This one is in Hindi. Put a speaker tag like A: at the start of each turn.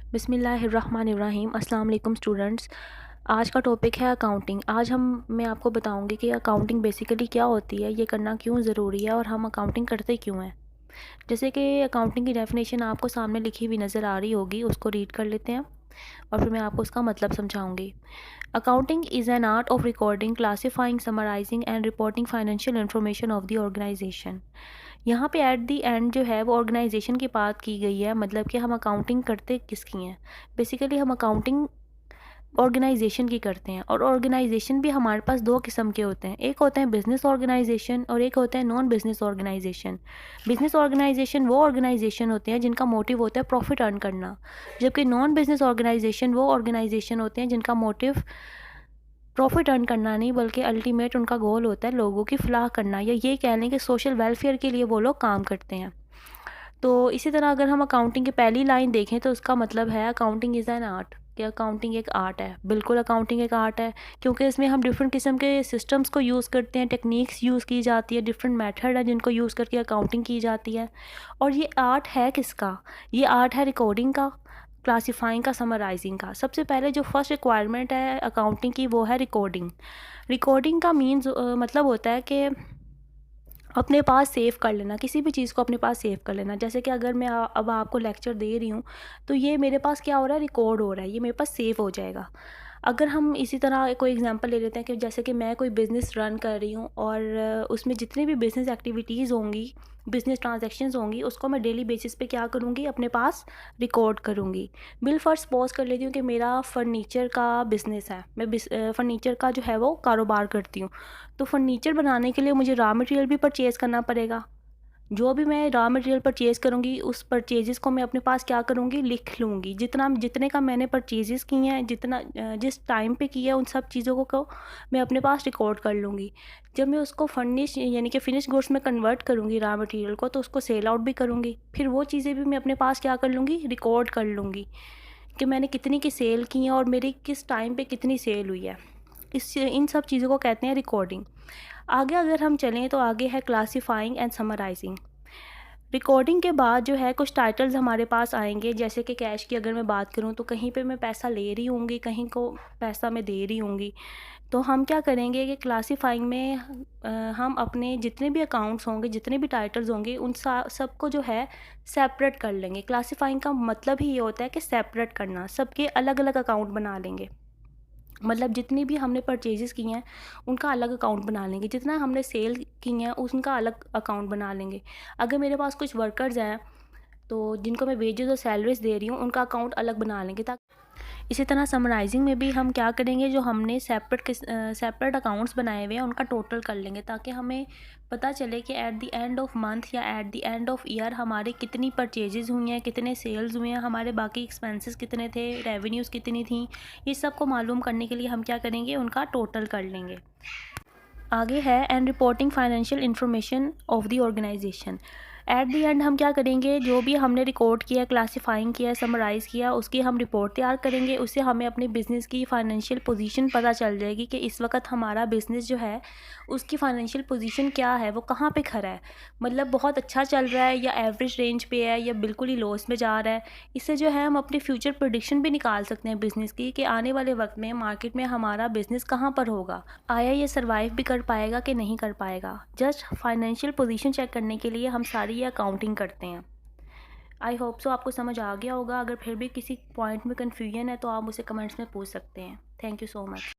A: बिस्मिल्लाहिर्रहमानिर्रहीम। अस्सलाम वालेकुम स्टूडेंट्स। आज का टॉपिक है अकाउंटिंग। आज मैं आपको बताऊंगी कि अकाउंटिंग बेसिकली क्या होती है, ये करना क्यों ज़रूरी है और हम अकाउंटिंग करते क्यों हैं। जैसे कि अकाउंटिंग की डेफिनेशन आपको सामने लिखी हुई नज़र आ रही होगी, उसको रीड कर लेते हैं और फिर मैं आपको उसका मतलब समझाऊंगी। Accounting is an art of recording, classifying, summarising and reporting financial information of the organisation. यहाँ पे एट दी एंड जो है वो ऑर्गेनाइजेशन की बात की गई है, मतलब कि हम अकाउंटिंग करते किसकी हैं। बेसिकली हम अकाउंटिंग ऑर्गेनाइजेशन की करते हैं, और ऑर्गेनाइजेशन भी हमारे पास दो किस्म के होते हैं। एक होते हैं बिजनेस ऑर्गेनाइजेशन और एक होते हैं non business organization. Business organization वो ऑर्गेनाइजेशन होते हैं जिनका मोटिव होता है प्रॉफिट अर्न करना, जबकि नॉन बिजनेस ऑर्गेनाइजेशन वो ऑर्गेनाइजेशन होते हैं जिनका मोटिव प्रॉफिट अर्न करना नहीं, बल्कि अल्टीमेट उनका गोल होता है लोगों की फलाह करना, या ये कह लें कि सोशल वेलफेयर के लिए वो लोग काम करते हैं। तो इसी तरह अगर हम अकाउंटिंग की पहली लाइन देखें तो उसका मतलब है अकाउंटिंग इज़ एन आर्ट, कि अकाउंटिंग एक आर्ट है। बिल्कुल अकाउंटिंग एक आर्ट है, क्योंकि इसमें हम डिफरेंट किस्म के सिस्टम्स को यूज़ करते हैं, टेक्निक्स यूज़ की जाती है, डिफरेंट मेथड है जिनको यूज़ करके अकाउंटिंग की जाती है। और ये आर्ट है किसका? ये आर्ट है रिकॉर्डिंग का, क्लासीफाइंग का, समराइजिंग का। सबसे पहले जो फर्स्ट रिक्वायरमेंट है अकाउंटिंग की वो है रिकॉर्डिंग। रिकॉर्डिंग का मीन्स मतलब होता है कि अपने पास सेव कर लेना, किसी भी चीज़ को अपने पास सेव कर लेना। जैसे कि अगर मैं अब आपको लेक्चर दे रही हूँ तो ये मेरे पास क्या हो रहा है, रिकॉर्ड हो रहा है, ये मेरे पास सेव हो जाएगा। अगर हम इसी तरह कोई एग्जांपल ले लेते हैं कि जैसे कि मैं कोई बिज़नेस रन कर रही हूँ और उसमें जितनी भी बिज़नेस एक्टिविटीज़ होंगी, बिज़नेस ट्रांजैक्शंस होंगी, उसको मैं डेली बेसिस पे क्या करूँगी, अपने पास रिकॉर्ड करूँगी। बिल फर्स्ट सपोज कर लेती हूँ कि मेरा फर्नीचर का बिज़नेस है, मैं फर्नीचर का जो है वो कारोबार करती हूँ। तो फर्नीचर बनाने के लिए मुझे रॉ मटेरियल भी परचेज़ करना पड़ेगा। जो भी मैं रॉ मटेरियल परचेज़ करूँगी उस परचेज़ेस को मैं अपने पास क्या करूँगी, लिख लूँगी। जितने का मैंने परचेज़ेस किए हैं, जिस टाइम पे किया है, उन सब चीज़ों को मैं अपने पास रिकॉर्ड कर लूँगी। जब मैं उसको फर्निश यानी कि फिनिश गुड्स में कन्वर्ट करूँगी रॉ मटेरियल को, तो उसको सेल आउट भी करूँगी। फिर वो चीज़ें भी मैं अपने पास क्या कर लूँगी, रिकॉर्ड कर लूँगी कि मैंने कितनी की सेल की है और मेरी किस टाइम पे कितनी सेल हुई है। इन सब चीज़ों को कहते हैं रिकॉर्डिंग। आगे अगर हम चलें तो आगे है क्लासीफाइंग एंड समराइजिंग। रिकॉर्डिंग के बाद जो है कुछ टाइटल्स हमारे पास आएंगे। जैसे कि कैश की अगर मैं बात करूं तो कहीं पे मैं पैसा ले रही होंगी, कहीं को पैसा मैं दे रही होंगी। तो हम क्या करेंगे कि क्लासीफाइंग में हम अपने जितने भी अकाउंट्स होंगे, जितने भी टाइटल्स होंगे, उन सबको जो है सेपरेट कर लेंगे। क्लासीफाइंग का मतलब ही ये होता है कि सेपरेट करना, सबके अलग अलग अकाउंट बना लेंगे। मतलब जितनी भी हमने परचेजेस की हैं उनका अलग अकाउंट बना लेंगे, जितना हमने सेल की हैं उनका अलग अकाउंट बना लेंगे। अगर मेरे पास कुछ वर्कर्स हैं तो जिनको मैं वेजेस और सैलरीज दे रही हूँ, उनका अकाउंट अलग बना लेंगे। ताकि इसी तरह समराइजिंग में भी हम क्या करेंगे, जो हमने सेपरेट अकाउंट्स बनाए हुए हैं उनका टोटल कर लेंगे, ताकि हमें पता चले कि at the end of month या at the end of year हमारे कितनी परचेजेस हुई हैं, कितने सेल्स हुए हैं, हमारे बाकी एक्सपेंसेस कितने थे, रेवेन्यूज़ कितनी थी। ये सब को मालूम करने के लिए हम क्या करेंगे, उनका टोटल कर लेंगे। आगे है end reporting financial information of the organization. At the end हम क्या करेंगे, जो भी हमने रिकॉर्ड किया, क्लासीफाइंग किया, समराइज़ किया, उसकी हम रिपोर्ट तैयार करेंगे। उससे हमें अपने बिज़नेस की फ़ाइनेंशियल पोजीशन पता चल जाएगी कि इस वक्त हमारा बिज़नेस जो है उसकी फ़ाइनेंशियल पोजीशन क्या है, वो कहाँ पे खड़ा है। मतलब बहुत अच्छा चल रहा है या एवरेज रेंज पे है या बिल्कुल ही लॉस में जा रहा है। इससे जो है हम अपनी फ्यूचर प्रेडिक्शन भी निकाल सकते हैं बिज़नेस की, कि आने वाले वक्त में मार्केट में हमारा बिज़नेस कहाँ पर होगा, आया ये सर्वाइव भी कर पाएगा कि नहीं कर पाएगा। जस्ट फाइनेंशियल पोजीशन चेक करने के लिए हम सारी ये अकाउंटिंग करते हैं। आई होप सो आपको समझ आ गया होगा। अगर फिर भी किसी पॉइंट में कन्फ्यूजन है तो आप मुझसे कमेंट्स में पूछ सकते हैं। Thank you so much.